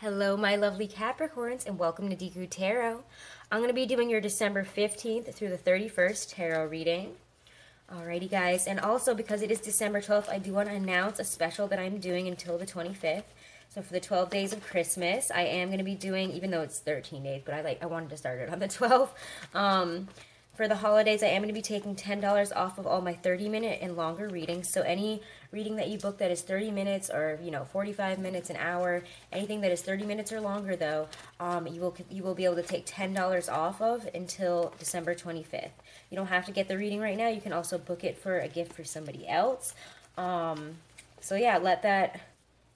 Hello, my lovely Capricorns, and welcome to Dekutarot. I'm going to be doing your December 15th through the 31st tarot reading. Alrighty, guys, and also because it is December 12th, I do want to announce a special that I'm doing until the 25th. So for the 12 days of Christmas, I am going to be doing, even though it's 13 days, but I wanted to start it on the 12th. For the holidays, I am going to be taking $10 off of all my 30-minute and longer readings. So any reading that you book that is 30 minutes or, 45 minutes, an hour, anything that is 30 minutes or longer, though, you will be able to take $10 off of until December 25th. You don't have to get the reading right now. You can also book it for a gift for somebody else. So yeah, let that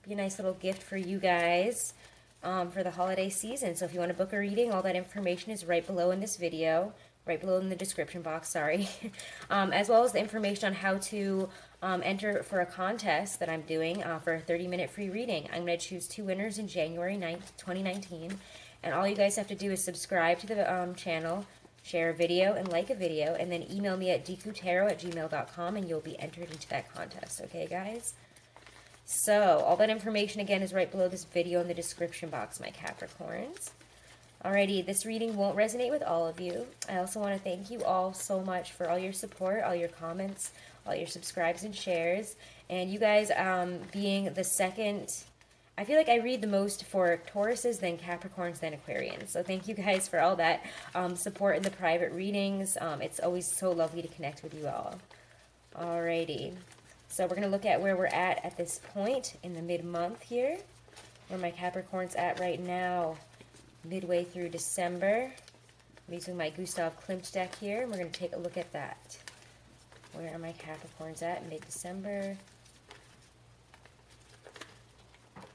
be a nice little gift for you guys for the holiday season. So if you want to book a reading, all that information is right below in this video. Right below in the description box, sorry. As well as the information on how to enter for a contest that I'm doing for a 30-minute free reading. I'm going to choose 2 winners in January 9th, 2019. And all you guys have to do is subscribe to the channel, share a video, and like a video, and then email me at dekutarot@gmail.com, and you'll be entered into that contest. Okay, guys? So, all that information, again, is right below this video in the description box, my Capricorns. Alrighty, this reading won't resonate with all of you. I also want to thank you all so much for all your support, all your comments, all your subscribes and shares. And you guys being the second, I feel like I read the most for Tauruses, then Capricorns, then Aquarians. So thank you guys for all that support in the private readings. It's always so lovely to connect with you all. Alrighty, so we're going to look at where we're at this point in the mid-month here. Where my Capricorn's at right now. Midway through December. I'm using my Gustav Klimt deck here, and we're going to take a look at that. Where are my Capricorns at mid-December?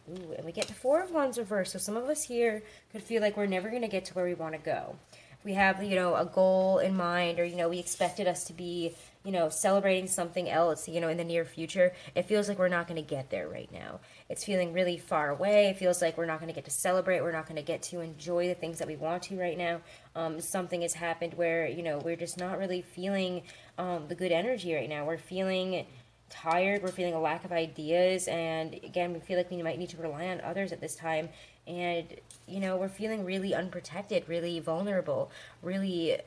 Ooh, and we get the Four of Wands reversed, so some of us here could feel like we're never going to get to where we want to go. We have, a goal in mind, or, we expected us to be, celebrating something else, in the near future. It feels like we're not going to get there right now. It's feeling really far away. It feels like we're not going to get to celebrate. We're not going to get to enjoy the things that we want to right now. Something has happened where, we're just not really feeling the good energy right now. We're feeling tired. We're feeling a lack of ideas. And again, we feel like we might need to rely on others at this time. And, we're feeling really unprotected, really vulnerable, really,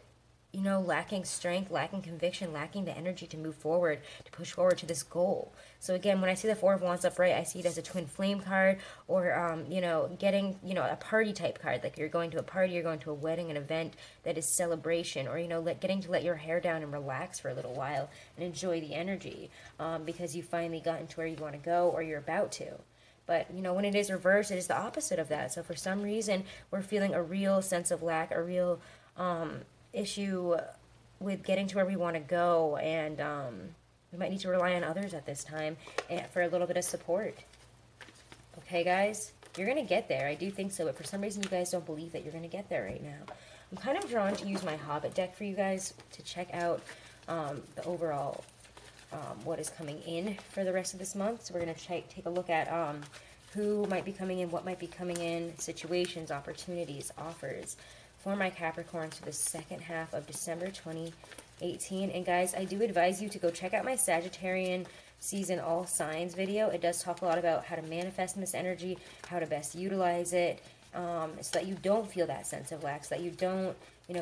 lacking strength, lacking conviction, lacking the energy to move forward, to push forward to this goal. So again, when I see the Four of Wands up right, I see it as a twin flame card, or, getting, a party type card. Like you're going to a party, you're going to a wedding, an event that is celebration, or, getting to let your hair down and relax for a little while and enjoy the energy because you finally gotten to where you want to go, or you're about to. But, when it is reversed, it is the opposite of that. So for some reason, we're feeling a real sense of lack, a real issue with getting to where we want to go. And we might need to rely on others at this time for a little bit of support. Okay, guys? You're going to get there. I do think so. But for some reason, you guys don't believe that you're going to get there right now. I'm kind of drawn to use my Hobbit deck for you guys to check out the overall what is coming in for the rest of this month. So we're going to take a look at who might be coming in, what might be coming in, situations, opportunities, offers for my Capricorns for the second half of December 2018. And guys, I do advise you to go check out my Sagittarian season all signs video. It does talk a lot about how to manifest in this energy, how to best utilize it, so that you don't feel that sense of lack, so that you don't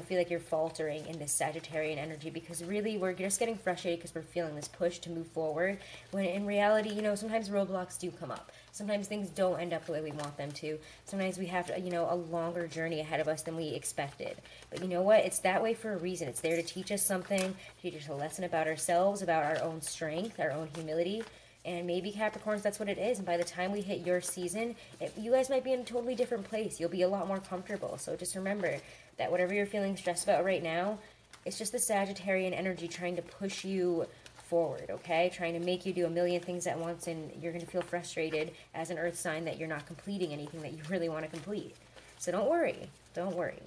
feel like you're faltering in this Sagittarian energy, because really we're just getting frustrated because we're feeling this push to move forward, when in reality, sometimes roadblocks do come up. Sometimes things don't end up the way we want them to. Sometimes we have, a longer journey ahead of us than we expected. But you know what? It's that way for a reason. It's there to teach us something, teach us a lesson about ourselves, about our own strength, our own humility. And maybe, Capricorns, that's what it is. And by the time we hit your season, you guys might be in a totally different place. You'll be a lot more comfortable. So just remember that whatever you're feeling stressed about right now, it's just the Sagittarian energy trying to push you forward, okay? Trying to make you do a million things at once, and you're going to feel frustrated as an earth sign that you're not completing anything that you really want to complete. So don't worry. Don't worry.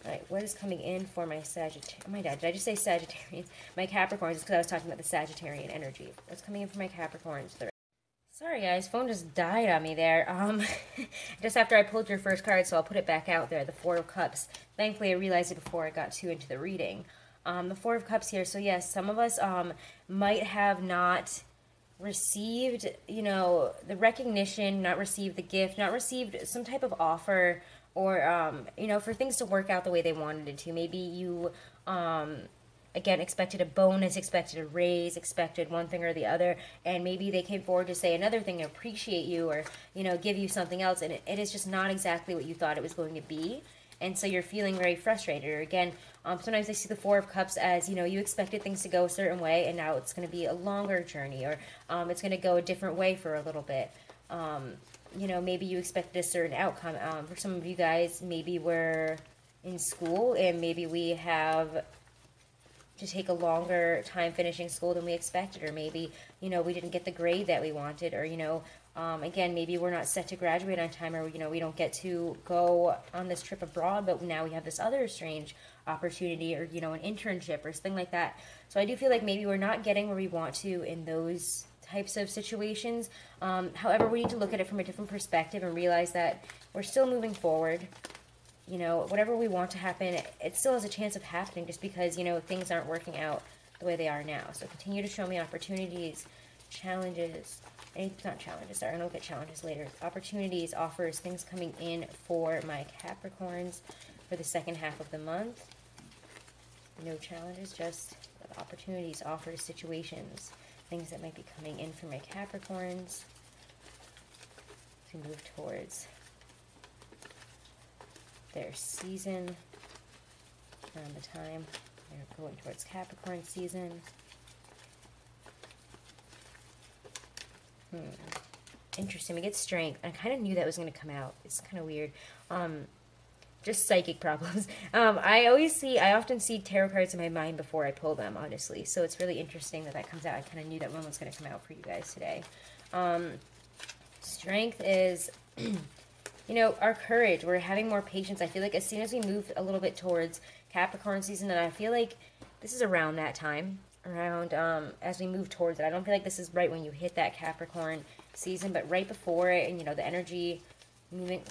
All right, what is coming in for my Sagittarius? Oh my God, did I just say Sagittarians? My Capricorns, because I was talking about the Sagittarian energy. What's coming in for my Capricorns? Sorry, guys, phone just died on me there. Just after I pulled your first card, so I'll put it back out there, the Four of Cups. Thankfully, I realized it before I got too into the reading. The Four of Cups here, so yes, some of us might have not received, you know, the recognition, not received the gift, not received some type of offer, or, you know, for things to work out the way they wanted it to. Maybe you, again, expected a bonus, expected a raise, expected one thing or the other, and maybe they came forward to say another thing, appreciate you, or, you know, give you something else, and it is just not exactly what you thought it was going to be. And so you're feeling very frustrated. Or again, sometimes I see the Four of Cups as, you know, you expected things to go a certain way, and now it's going to be a longer journey, or it's going to go a different way for a little bit. You know, maybe you expected a certain outcome. For some of you guys, maybe we're in school, and maybe we have to take a longer time finishing school than we expected, or maybe, you know, we didn't get the grade that we wanted, or, you know, again, maybe we're not set to graduate on time, or, you know, we don't get to go on this trip abroad, but now we have this other strange opportunity, or, you know, an internship or something like that. So I do feel like maybe we're not getting where we want to in those types of situations. However, we need to look at it from a different perspective and realize that we're still moving forward. You know, whatever we want to happen, it still has a chance of happening, just because, you know, things aren't working out the way they are now. So continue to show me opportunities, challenges, not challenges, sorry, I'm going to look at challenges later. Opportunities, offers, things coming in for my Capricorns for the second half of the month. No challenges, just opportunities, offers, situations, things that might be coming in for my Capricorns to move towards their season around the time they're going towards Capricorn season. Interesting. We get strength. I kind of knew that was going to come out. It's kind of weird. Just psychic problems. I often see tarot cards in my mind before I pull them, honestly. So it's really interesting that comes out. I kind of knew that one was going to come out for you guys today. Strength is, you know, our courage. We're having more patience. I feel like as soon as we move a little bit towards Capricorn season, and I feel like this is around that time, as we move towards it. I don't feel like this is right when you hit that Capricorn season, but right before it, and, you know, the energy moving,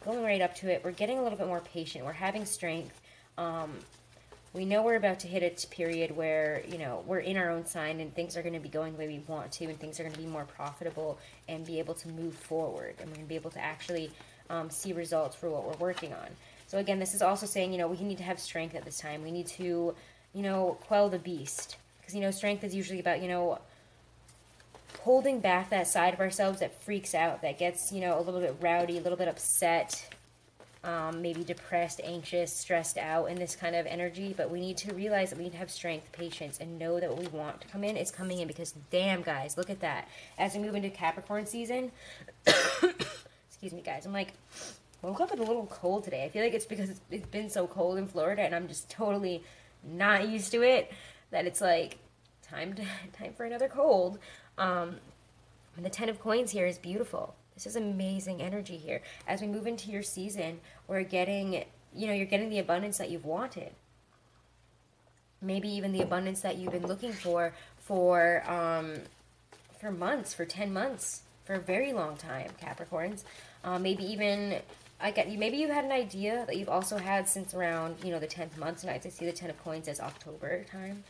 going right up to it, we're getting a little bit more patient. We're having strength. We know we're about to hit a period where, you know, we're in our own sign, and things are going to be going the way we want to, and things are going to be more profitable, and be able to move forward, and we're going to be able to actually see results for what we're working on. So again, this is also saying, you know, we need to have strength at this time. We need to, you know, quell the beast. Because, you know, strength is usually about, you know, holding back that side of ourselves that freaks out, that gets, you know, a little bit rowdy, a little bit upset, maybe depressed, anxious, stressed out in this kind of energy. But we need to realize that we need to have strength, patience, and know that what we want to come in is coming in. Because, damn, guys, look at that. As we move into Capricorn season, excuse me, guys, I'm like, woke up with a little cold today. I feel like it's because it's been so cold in Florida, and I'm just totally not used to it, that it's like time for another cold. And the Ten of Coins here is beautiful. This is amazing energy here. As we move into your season, we're getting, you know, you're getting the abundance that you've wanted. Maybe even the abundance that you've been looking for months, for 10 months, for a very long time, Capricorns. Maybe even, maybe you had an idea that you've also had since around, you know, the 10th month. Tonight I see the Ten of Coins as October time.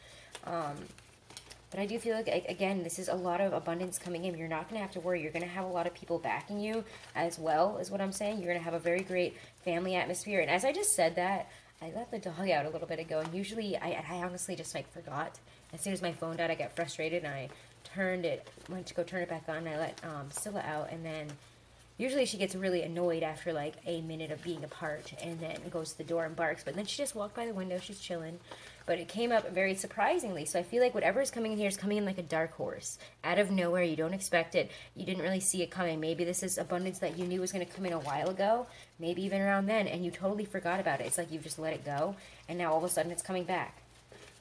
But I do feel like, again, this is a lot of abundance coming in. You're not going to have to worry. You're going to have a lot of people backing you as well, is what I'm saying. You're going to have a very great family atmosphere. And as I just said that, I let the dog out a little bit ago. And usually, I honestly just, like, forgot. As soon as my phone died, I got frustrated, and I went to go turn it back on, and I let Scylla out. And then usually she gets really annoyed after, like, a minute of being apart, and then goes to the door and barks. But then she just walked by the window. She's chilling. But it came up very surprisingly. So I feel like whatever is coming in here is coming in like a dark horse. Out of nowhere. You don't expect it. You didn't really see it coming. Maybe this is abundance that you knew was going to come in a while ago. Maybe even around then. And you totally forgot about it. It's like you've just let it go. And now all of a sudden it's coming back.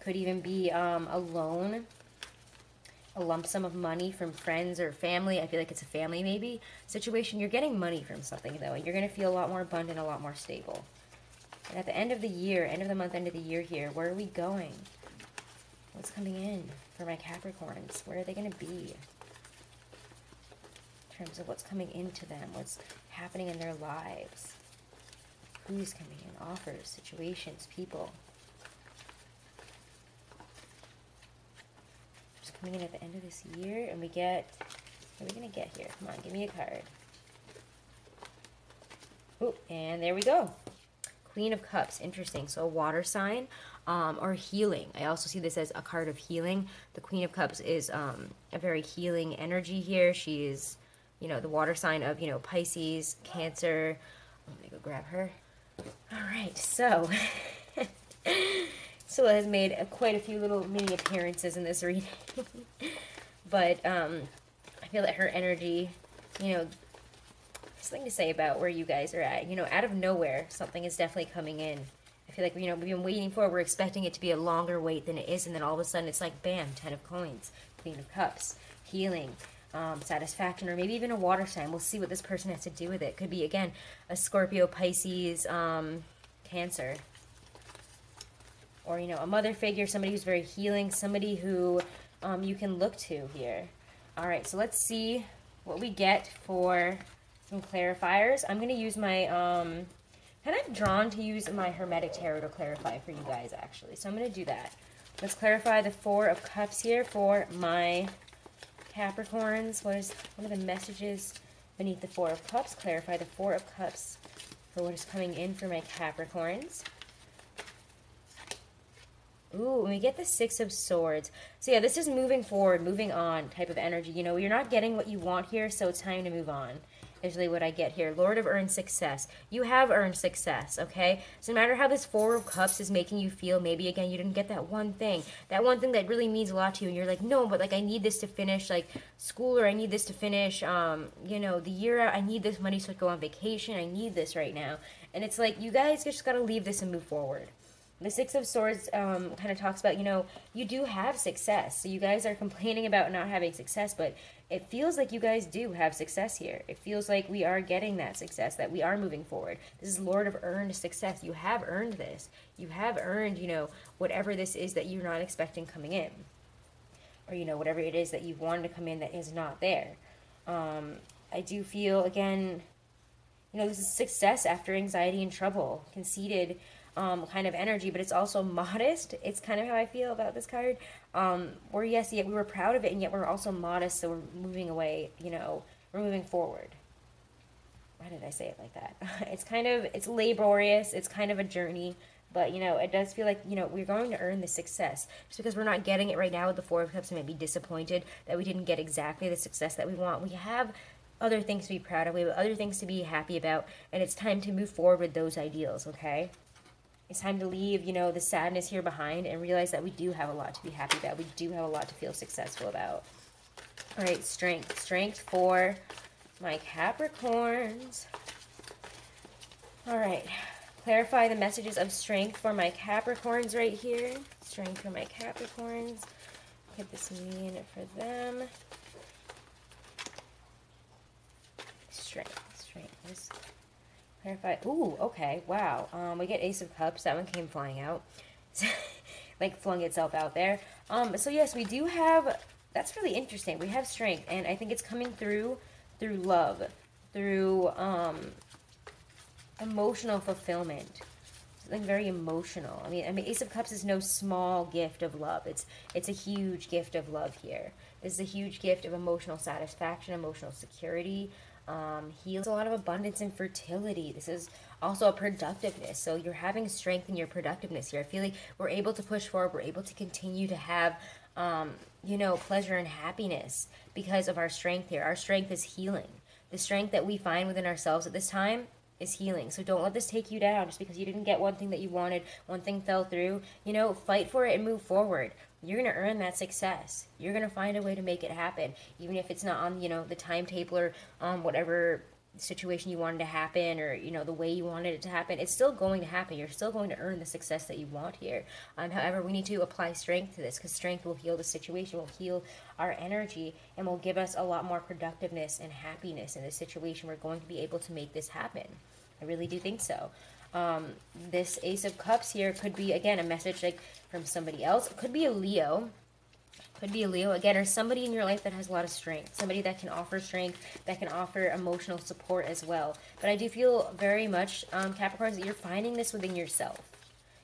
Could even be a loan. A lump sum of money from friends or family. I feel like it's a family maybe situation. You're getting money from something though. And you're going to feel a lot more abundant, a lot more stable. And at the end of the year, end of the month, end of the year here, where are we going? What's coming in for my Capricorns? Where are they going to be? In terms of what's coming into them, what's happening in their lives. Who's coming in? Offers, situations, people. Just coming in at the end of this year, and we get, what are we going to get here? Come on, give me a card. Ooh, and there we go. Queen of Cups, interesting. So a water sign, or healing. I also see this as a card of healing. The Queen of Cups is a very healing energy here. She is, you know, the water sign of, you know, Pisces, Cancer. Let me go grab her. All right, so Scylla has made quite a few little mini appearances in this reading. But I feel that her energy, you know, something to say about where you guys are at. You know, out of nowhere, something is definitely coming in. I feel like, you know, we've been waiting for it. We're expecting it to be a longer wait than it is. And then all of a sudden, it's like, bam, 10 of coins, Queen of Cups, healing, satisfaction, or maybe even a water sign. We'll see what this person has to do with it. Could be, again, a Scorpio, Pisces, Cancer. Or, you know, a mother figure, somebody who's very healing, somebody who you can look to here. All right, so let's see what we get for some clarifiers. I'm going to use my, kind of drawn to use my Hermetic Tarot to clarify for you guys, actually. So I'm going to do that. Let's clarify the Four of Cups here for my Capricorns. What are the messages beneath the Four of Cups? Clarify the Four of Cups for what is coming in for my Capricorns. Ooh, and we get the Six of Swords. So yeah, this is moving forward, moving on type of energy. You know, you're not getting what you want here, so it's time to move on. Is really what I get here. Lord of earned success. You have earned success, okay? So no matter how this Four of Cups is making you feel, maybe again you didn't get that one thing that really means a lot to you, and you're like, no, but like I need this to finish like school, or I need this to finish you know, the year out. I need this money so I can go on vacation. I need this right now. And it's like, you guys just gotta leave this and move forward. The Six of Swords kind of talks about, you know, you do have success. So you guys are complaining about not having success, but it feels like you guys do have success here. It feels like we are getting that success, that we are moving forward. This is Lord of earned success. You have earned this. You have earned, you know, whatever this is that you're not expecting coming in. Or, you know, whatever it is that you've wanted to come in that is not there. I do feel, again, you know, this is success after anxiety and trouble. Conceited kind of energy, but it's also modest. It's kind of how I feel about this card. Where yes, yet we were proud of it, and yet we're also modest, so we're moving away, you know, we're moving forward. Why did I say it like that? It's laborious, it's kind of a journey, but, you know, it does feel like, you know, we're going to earn the success. Just because we're not getting it right now with the Four of Cups, and maybe disappointed that we didn't get exactly the success that we want. We have other things to be proud of, we have other things to be happy about, and it's time to move forward with those ideals, okay? It's time to leave, you know, the sadness here behind and realize that we do have a lot to be happy about. We do have a lot to feel successful about. All right, strength. Strength for my Capricorns. All right. Clarify the messages of strength for my Capricorns right here. Strength for my Capricorns. What could this mean for them? Strength. Clarify. Ooh, okay, wow. We get Ace of Cups. That one came flying out. Like, flung itself out there. So yes, we do have, that's really interesting. We have strength, and I think it's coming through love, through emotional fulfillment. Something very emotional. I mean, Ace of Cups is no small gift of love. It's a huge gift of love here. This is a huge gift of emotional satisfaction, emotional security, heals a lot of abundance and fertility. This is also a productiveness. So you're having strength in your productiveness here. I feel like we're able to push forward. We're able to continue to have, you know, pleasure and happiness because of our strength here. Our strength is healing. The strength that we find within ourselves at this time is healing. So don't let this take you down just because you didn't get one thing that you wanted, one thing fell through. You know, fight for it and move forward. You're going to earn that success. You're going to find a way to make it happen, even if it's not on, you know, the timetable or whatever situation you wanted to happen, or, you know, the way you wanted it to happen. It's still going to happen. You're still going to earn the success that you want here. However, we need to apply strength to this, because strength will heal the situation, will heal our energy, and will give us a lot more productiveness and happiness in this situation. We're going to be able to make this happen. I really do think so. This Ace of Cups here could be, again, a message like from somebody else. It could be a Leo. Could be a Leo, again, or somebody in your life that has a lot of strength. Somebody that can offer strength, that can offer emotional support as well. But I do feel very much, Capricorns, that you're finding this within yourself.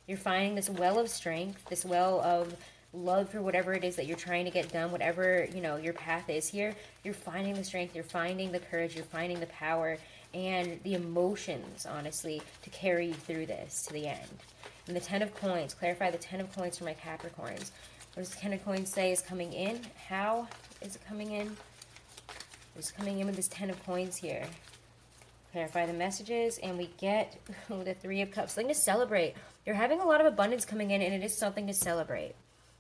You're finding this well of strength, this well of love for whatever it is that you're trying to get done, whatever, you know, your path is here. You're finding the strength, you're finding the courage, you're finding the power and the emotions, honestly, to carry you through this to the end. And the 10 of coins, clarify the 10 of coins for my Capricorns. What does the 10 of coins say is coming in? How is it coming in? It's coming in with this 10 of coins here. Clarify the messages, and we get the 3 of cups. Something to celebrate. You're having a lot of abundance coming in, and it is something to celebrate.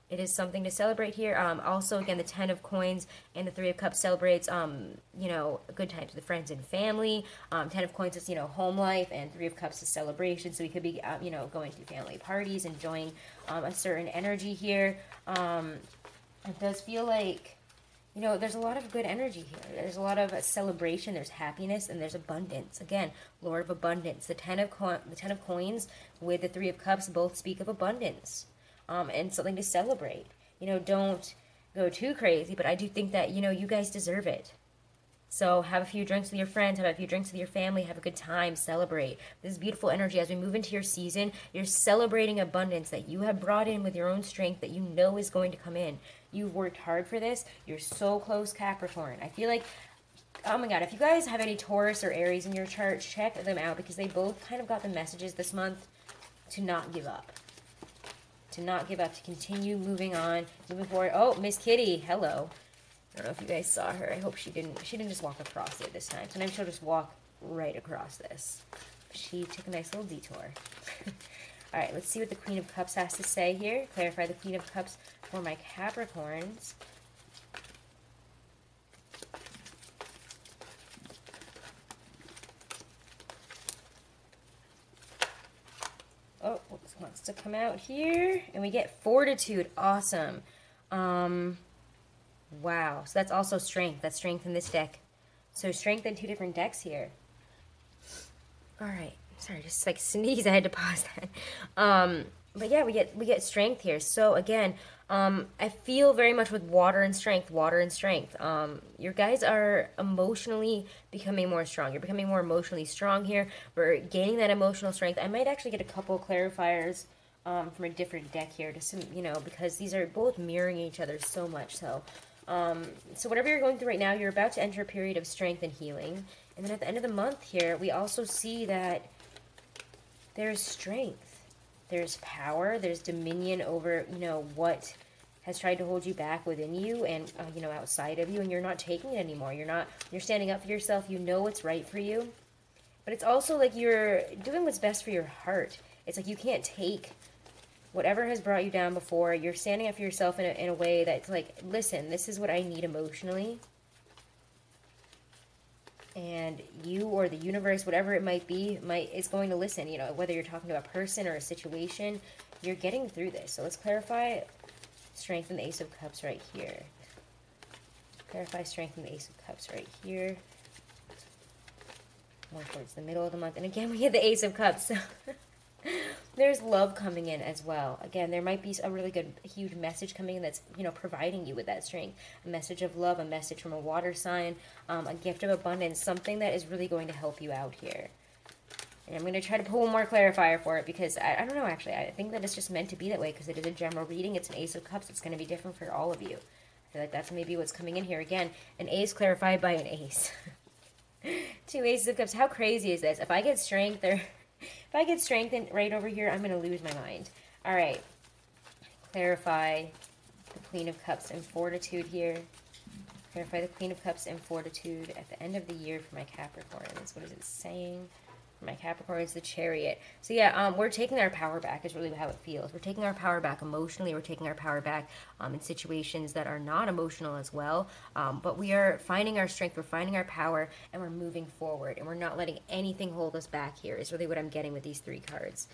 It is something to celebrate here. Also, again, the 10 of coins and the 3 of cups celebrates, you know, good times with friends and family. 10 of coins is, you know, home life, and 3 of cups is celebration. So we could be, you know, going to family parties, enjoying a certain energy here. It does feel like, you know, there's a lot of good energy here. There's a lot of celebration. There's happiness, and there's abundance. Again, Lord of Abundance. The 10 of coins with the 3 of cups both speak of abundance. And something to celebrate. You know, don't go too crazy, but I do think that, you know, you guys deserve it. So have a few drinks with your friends, have a few drinks with your family, have a good time, celebrate. This is beautiful energy. As we move into your season, you're celebrating abundance that you have brought in with your own strength that you know is going to come in. You've worked hard for this. You're so close, Capricorn. I feel like, oh my God, if you guys have any Taurus or Aries in your chart, check them out because they both kind of got the messages this month to not give up. To not give up, to continue moving on, moving forward. Oh, Miss Kitty, hello. I don't know if you guys saw her. I hope she didn't just walk across it this time. Sometimes she'll just walk right across this. She took a nice little detour. All right, let's see what the Queen of Cups has to say here. Clarify the Queen of Cups for my Capricorns. Oh, wants to come out here. And we get Fortitude. Awesome. Wow. So that's also strength. That's strength in this deck. So strength in 2 different decks here. All right. Sorry, just like sneeze. I had to pause that. But yeah, we get strength here. So again, I feel very much with water and strength. Your guys are emotionally becoming more strong. You're becoming more emotionally strong here. We're gaining that emotional strength. I might actually get a couple of clarifiers from a different deck here, just you know, because these are both mirroring each other so much. So, so whatever you're going through right now, you're about to enter a period of strength and healing. And then at the end of the month here, we also see that there's strength. There's power, there's dominion over, you know, what has tried to hold you back within you and, you know, outside of you, and you're not taking it anymore. You're standing up for yourself. You know what's right for you. But it's also like you're doing what's best for your heart. It's like you can't take whatever has brought you down before. You're standing up for yourself in a way that's like, listen, this is what I need emotionally. And you or the universe, whatever it might be, is going to listen. You know, whether you're talking about a person or a situation, you're getting through this. So let's clarify strength in the Ace of Cups right here. Clarify strength in the Ace of Cups right here. More towards the middle of the month. And again, we get the Ace of Cups. So there's love coming in as well. Again, there might be a really good, huge message coming in that's, you know, providing you with that strength. A message of love, a message from a water sign, a gift of abundance, something that is really going to help you out here. And I'm going to try to pull one more clarifier for it because I don't know, actually. I think that it's just meant to be that way because it is a general reading. It's an Ace of Cups. It's going to be different for all of you. I feel like that's maybe what's coming in here. Again, an ace clarified by an ace. 2 Aces of Cups. How crazy is this? If I get strength or... If I get strengthened right over here, I'm going to lose my mind. All right. Clarify the Queen of Cups and Fortitude here. Clarify the Queen of Cups and Fortitude at the end of the year for my Capricorns. What is it saying? For my Capricorns, the Chariot. So yeah, we're taking our power back is really how it feels. We're taking our power back emotionally. We're taking our power back in situations that are not emotional as well. But we are finding our strength. We're finding our power, and we're moving forward. And we're not letting anything hold us back here is really what I'm getting with these 3 cards.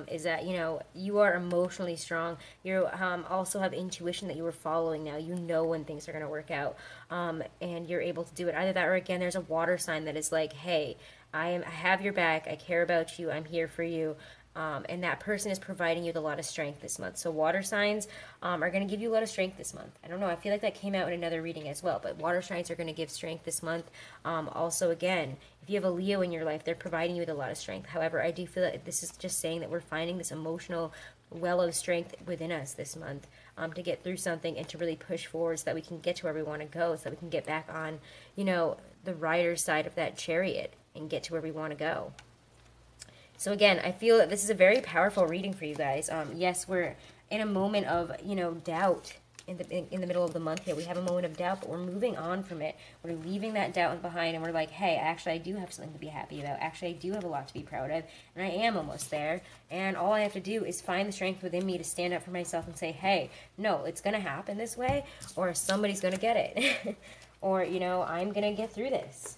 Is that, you know, you are emotionally strong. You also have intuition that you are following now. You know when things are going to work out. And you're able to do it. Either that or, again, there's a water sign that is like, hey, I have your back. I care about you. I'm here for you. And that person is providing you with a lot of strength this month. So water signs are going to give you a lot of strength this month. I don't know. I feel like that came out in another reading as well. But water signs are going to give strength this month. Also, again, if you have a Leo in your life, they're providing you with a lot of strength. However, I do feel that this is just saying that we're finding this emotional well of strength within us this month to get through something and to really push forward so that we can get to where we want to go, so that we can get back on, you know, the rider's side of that chariot and get to where we want to go. So again, I feel that this is a very powerful reading for you guys. Yes, we're in a moment of, you know, doubt in the middle of the month here. We have a moment of doubt, but we're moving on from it. We're leaving that doubt behind, and we're like, hey, actually, I do have something to be happy about. Actually, I do have a lot to be proud of, and I am almost there. And all I have to do is find the strength within me to stand up for myself and say, hey, no, it's going to happen this way, or somebody's going to get it. Or, you know, I'm going to get through this.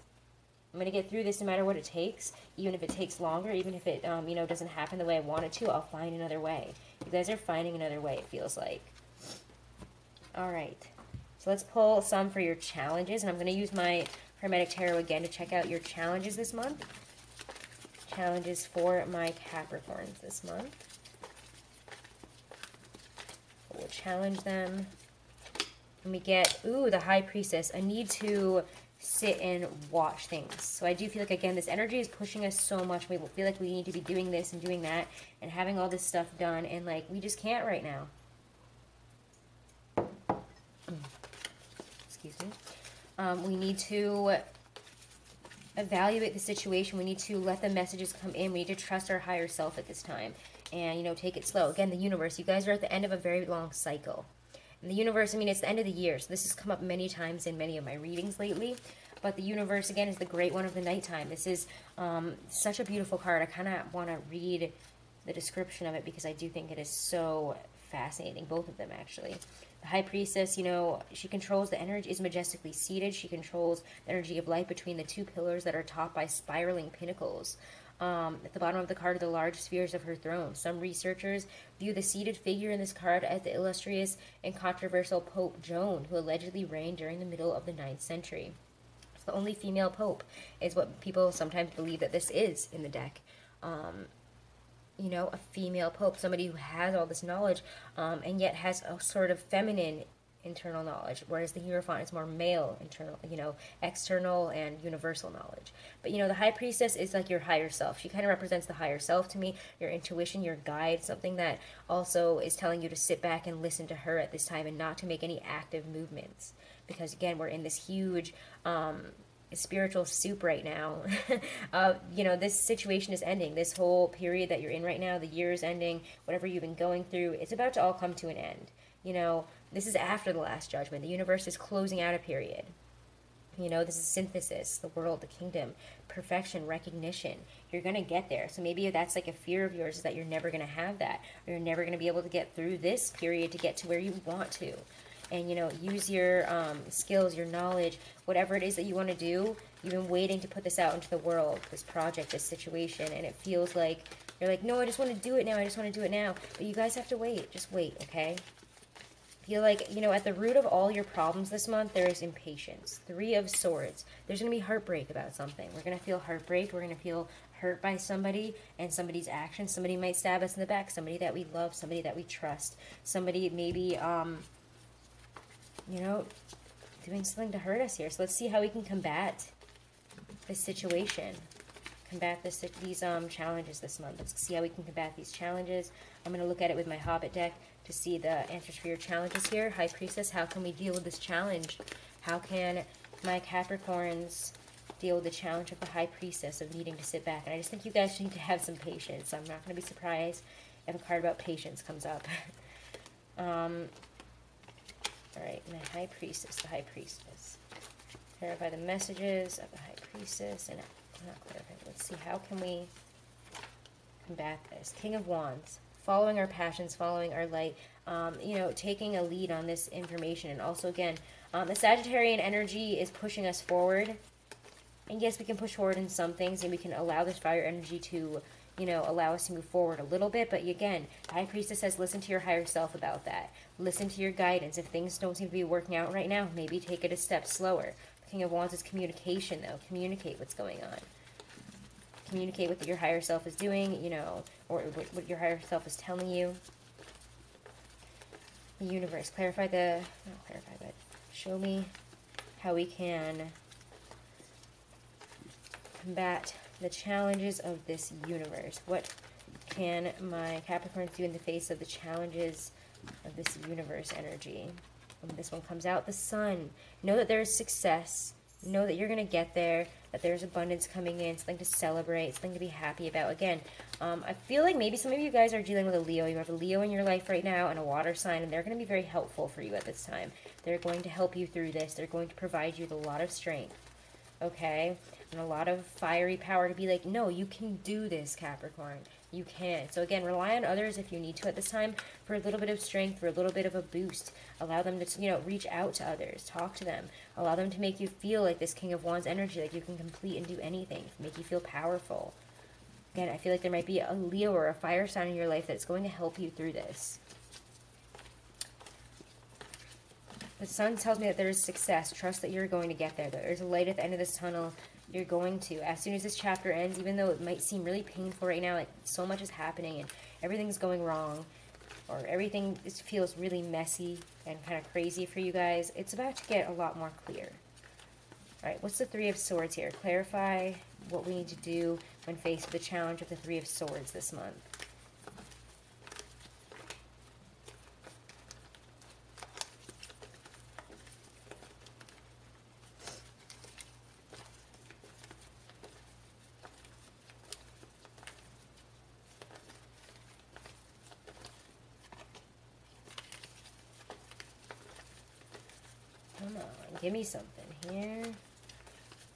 I'm going to get through this no matter what it takes, even if it takes longer, even if it, you know, doesn't happen the way I want it to. I'll find another way. You guys are finding another way, it feels like. All right, so let's pull some for your challenges, and I'm going to use my Hermetic Tarot again to check out your challenges this month. Challenges for my Capricorns this month. We'll challenge them. And we get, ooh, the High Priestess. I need to sit and watch things. So I do feel like, again, this energy is pushing us so much. We feel like we need to be doing this and doing that and having all this stuff done, and, like, we just can't right now. Excuse me. We need to evaluate the situation. We need to let the messages come in. We need to trust our higher self at this time and, you know, take it slow. Again, the universe, you guys are at the end of a very long cycle. And the universe, I mean, it's the end of the year, so this has come up many times in many of my readings lately. But the universe, again, is the great one of the nighttime. This is such a beautiful card. I kind of want to read the description of it because I do think it is so fascinating, both of them, actually. The High Priestess, you know, she controls the energy, is majestically seated. She controls the energy of light between the two pillars that are topped by spiraling pinnacles. At the bottom of the card are the large spheres of her throne. Some researchers view the seated figure in this card as the illustrious and controversial Pope Joan, who allegedly reigned during the middle of the 9th century. It's the only female pope, is what people sometimes believe that this is in the deck. You know, a female pope, somebody who has all this knowledge, and yet has a sort of feminine internal knowledge, whereas the Hierophant is more male, internal, you know, external and universal knowledge. But, you know, the High Priestess is like your higher self. She kind of represents the higher self to me, your intuition, your guide, something that also is telling you to sit back and listen to her at this time and not to make any active movements. Because, again, we're in this huge spiritual soup right now. You know, this situation is ending. This whole period that you're in right now, the year is ending, whatever you've been going through, it's about to all come to an end. You know, this is after the Last Judgment. The universe is closing out a period. You know, this is synthesis, the world, the kingdom, perfection, recognition. You're going to get there. So maybe that's like a fear of yours, is that you're never going to have that. Or you're never going to be able to get through this period to get to where you want to. And, you know, use your skills, your knowledge, whatever it is that you want to do. You've been waiting to put this out into the world, this project, this situation. And it feels like you're like, no, I just want to do it now. I just want to do it now. But you guys have to wait. Just wait, okay? Feel like, you know, at the root of all your problems this month, there is impatience. 3 of Swords. There's going to be heartbreak about something. We're going to feel heartbreak. We're going to feel hurt by somebody and somebody's actions. Somebody might stab us in the back. Somebody that we love. Somebody that we trust. Somebody maybe, you know, doing something to hurt us here. So let's see how we can combat this situation. Combat these challenges this month. Let's see how we can combat these challenges. I'm going to look at it with my Hobbit deck to see the answers for your challenges here. High Priestess, how can we deal with this challenge? How can my Capricorns deal with the challenge of the High Priestess of needing to sit back? And I just think you guys need to have some patience. I'm not going to be surprised if a card about patience comes up. Alright, my High Priestess, the High Priestess. Clarify the messages of the High Priestess. And not clarify. Let's see, how can we combat this? King of Wands. Following our passions, following our light, you know, taking a lead on this information. And also, again, the Sagittarian energy is pushing us forward. And yes, we can push forward in some things, and we can allow this fire energy to, you know, allow us to move forward a little bit. But again, the High Priestess says, listen to your higher self about that. Listen to your guidance. If things don't seem to be working out right now, maybe take it a step slower. The King of Wands is communication, though. Communicate what's going on. Communicate what your higher self is doing, you know, or what your higher self is telling you. The universe. Not clarify, but show me how we can combat the challenges of this universe. What can my Capricorns do in the face of the challenges of this universe energy? When this one comes out, the Sun. Know that there is success. Know that you're going to get there, that there's abundance coming in, something to celebrate, something to be happy about. Again, I feel like maybe some of you guys are dealing with a Leo. You have a Leo in your life right now and a water sign, and they're going to be very helpful for you at this time. They're going to help you through this. They're going to provide you with a lot of strength, okay? And a lot of fiery power to be like, no, you can do this, Capricorn. You can. So again, rely on others if you need to at this time for a little bit of strength, for a little bit of a boost. Allow them to, you know, reach out to others, talk to them. Allow them to make you feel like this King of Wands energy, like you can complete and do anything, make you feel powerful. Again, I feel like there might be a Leo or a fire sign in your life that's going to help you through this. The Sun tells me that there is success. Trust that you're going to get there. There's a light at the end of this tunnel. You're going to. As soon as this chapter ends, even though it might seem really painful right now, like so much is happening and everything's going wrong, or everything feels really messy and kind of crazy for you guys, it's about to get a lot more clear. All right, what's the Three of Swords here? Clarify what we need to do when faced with the challenge of the Three of Swords this month. Come on, give me something here.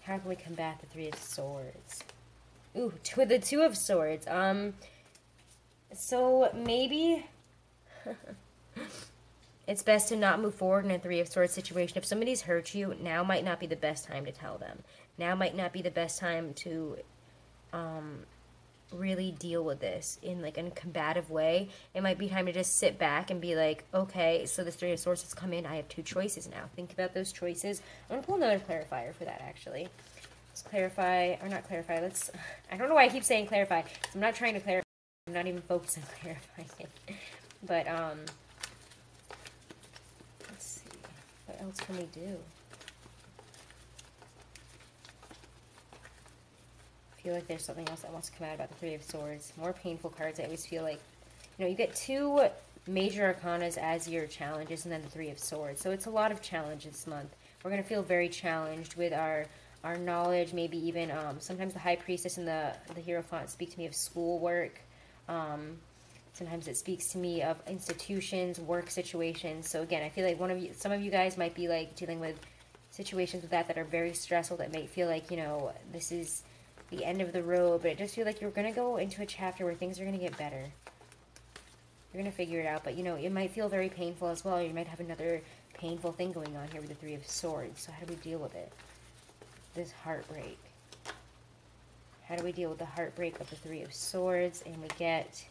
How can we combat the Three of Swords? Ooh, the Two of Swords. So maybe it's best to not move forward in a Three of Swords situation. If somebody's hurt you, now might not be the best time to tell them. Now might not be the best time to really deal with this in like a combative way. It might be time to just sit back and be like, okay, so the Three of Swords has come in. I have two choices now. Think about those choices. I'm going to pull another clarifier for that, actually. Let's clarify, or not clarify, let's, I don't know why I keep saying clarify. I'm not trying to clarify. I'm not even focused on clarifying it. But, let's see. What else can we do? I feel like there's something else that wants to come out about the Three of Swords. More painful cards. I always feel like, you know, you get two major arcanas as your challenges and then the Three of Swords. So it's a lot of challenge this month. We're going to feel very challenged with our knowledge, maybe even sometimes the High Priestess and the Hierophant speak to me of schoolwork. Sometimes it speaks to me of institutions, work situations. So again, I feel like some of you guys might be like dealing with situations with that are very stressful, that may feel like, you know, this is the end of the road, but it just feels like you're going to go into a chapter where things are going to get better. You're going to figure it out, but, you know, it might feel very painful as well. You might have another painful thing going on here with the Three of Swords. So how do we deal with it? This heartbreak. How do we deal with the heartbreak of the Three of Swords? And we get,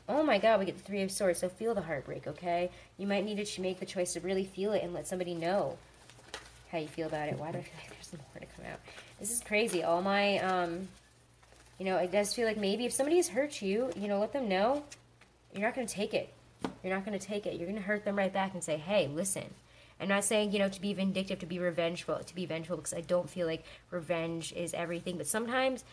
oh my God, we get the Three of Swords. So feel the heartbreak, okay? You might need to make the choice to really feel it and let somebody know how you feel about it. Why do I feel like there's more to come out? This is crazy. All my, you know, it does feel like maybe if somebody has hurt you, you know, let them know you're not going to take it. You're not going to take it. You're going to hurt them right back and say, hey, listen. I'm not saying, you know, to be vindictive, to be vengeful, because I don't feel like revenge is everything. But sometimes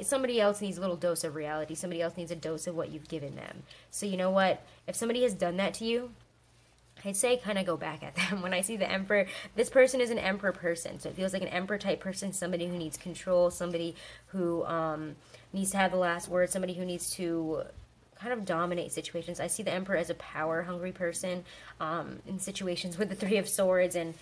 somebody else needs a little dose of reality. Somebody else needs a dose of what you've given them. So you know what? If somebody has done that to you, I'd say kind of go back at them. When I see the Emperor, this person is an Emperor person. So it feels like an Emperor type person, somebody who needs control, somebody who needs to have the last word, somebody who needs to kind of dominate situations. I see the Emperor as a power-hungry person in situations with the Three of Swords and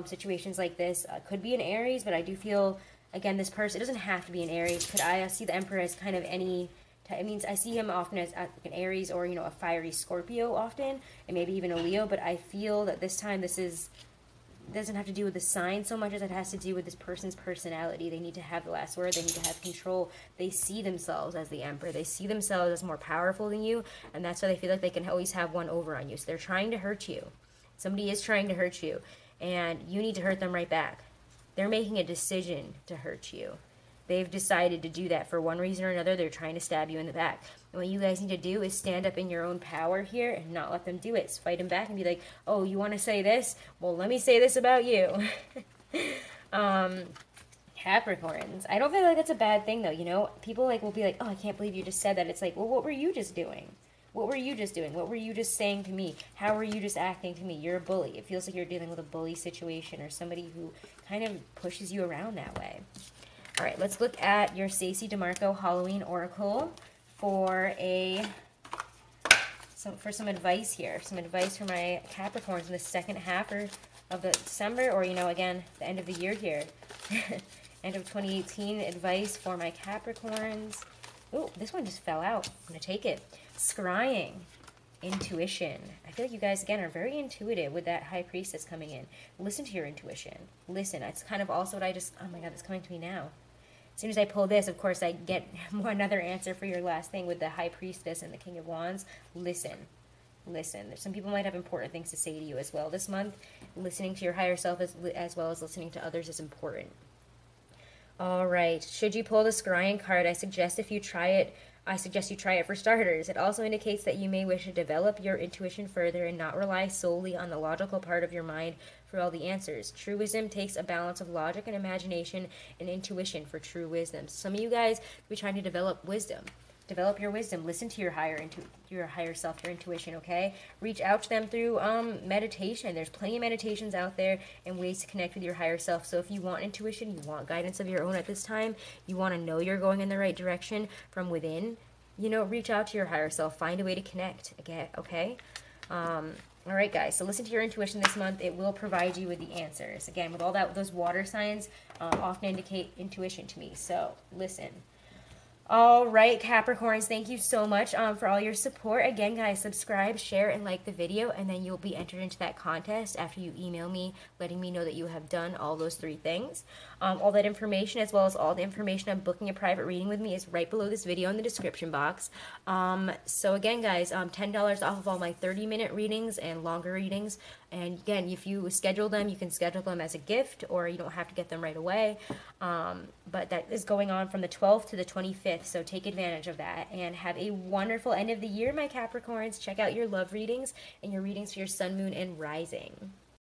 situations like this. Could be an Aries, but I do feel, again, this person, it doesn't have to be an Aries. I see the Emperor as kind of any... It means I see him often as an Aries or, you know, a fiery Scorpio often, and maybe even a Leo, but I feel that this time doesn't have to do with the sign so much as it has to do with this person's personality. They need to have the last word. They need to have control. They see themselves as the Emperor. They see themselves as more powerful than you, and that's why they feel like they can always have one over on you. So they're trying to hurt you. Somebody is trying to hurt you, and you need to hurt them right back. They're making a decision to hurt you. They've decided to do that for one reason or another. They're trying to stab you in the back. And what you guys need to do is stand up in your own power here and not let them do it. So fight them back and be like, oh, you want to say this? Well, let me say this about you. How Capricorns. I don't feel like that's a bad thing though, you know? People like will be like, "Oh, I can't believe you just said that." It's like, "Well, what were you just doing? What were you just doing? What were you just saying to me? How were you just acting to me? You're a bully." It feels like you're dealing with a bully situation or somebody who kind of pushes you around that way. All right, let's look at your Stacey DeMarco Halloween Oracle for some advice here. Some advice for my Capricorns in the second half of the December, or, you know, again, the end of the year here. End of 2018, advice for my Capricorns. Oh, this one just fell out. I'm going to take it. Scrying. Intuition. I feel like you guys, again, are very intuitive with that High Priestess coming in. Listen to your intuition. Listen. It's kind of also what I just... Oh, my God, it's coming to me now. As soon as I pull this, of course, I get another answer for your last thing with the High Priestess and the King of Wands. Listen. Listen. Some people might have important things to say to you as well this month. Listening to your higher self as well as listening to others is important. All right. Should you pull the scrying card, I suggest you try it for starters. It also indicates that you may wish to develop your intuition further and not rely solely on the logical part of your mind for all the answers. True wisdom takes a balance of logic and imagination and intuition for true wisdom. Some of you guys could be trying to develop wisdom. Develop your wisdom. Listen to your higher self, your intuition, okay? Reach out to them through meditation. There's plenty of meditations out there and ways to connect with your higher self. So if you want intuition, you want guidance of your own at this time, you want to know you're going in the right direction from within, you know, reach out to your higher self. Find a way to connect, again, okay? All right, guys, so listen to your intuition this month. It will provide you with the answers. Again, with all that, those water signs often indicate intuition to me, so listen. All right, Capricorns, thank you so much for all your support. Again, guys, subscribe, share, and like the video, and then you'll be entered into that contest after you email me, letting me know that you have done all those 3 things. All that information, as well as all the information on booking a private reading with me, is right below this video in the description box. So again, guys, $10 off of all my 30-minute readings and longer readings. And again, if you schedule them, you can schedule them as a gift, or you don't have to get them right away. But that is going on from the 12th to the 25th, so take advantage of that. And have a wonderful end of the year, my Capricorns. Check out your love readings and your readings for your sun, moon, and rising.